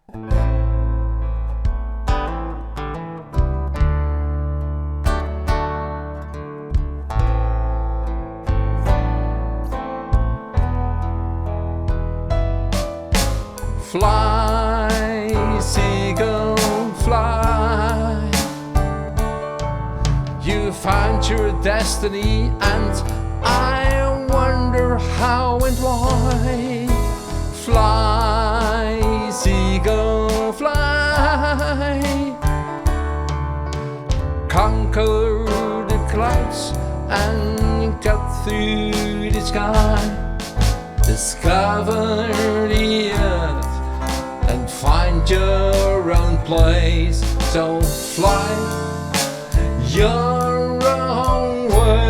Fly, seagull, fly. You found your destiny, and I wonder how and why. Fly, seagull, fly. Conquer the clouds and cut through the sky. Discover the earth and find your own place. So fly your own way.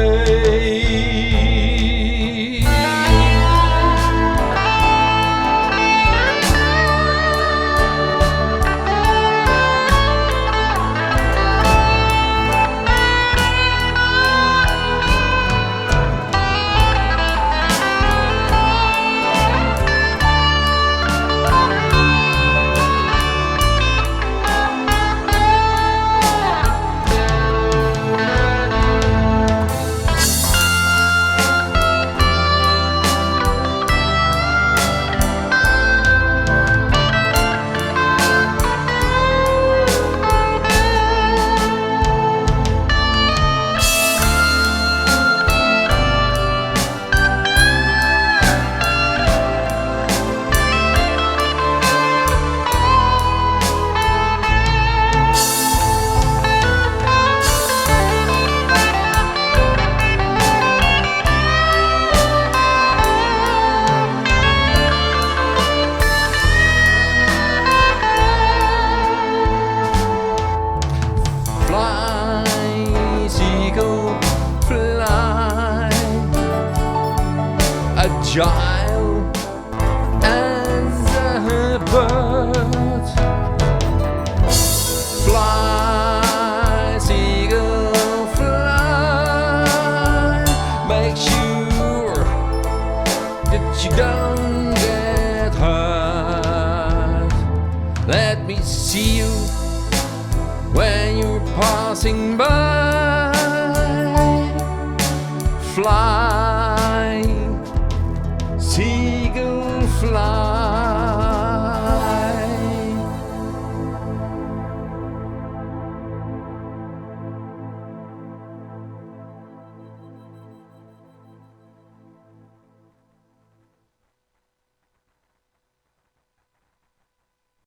Agile as a bird. Fly, seagull, fly. Make sure that you don't get hurt. Let me see you when you're passing by. Fly.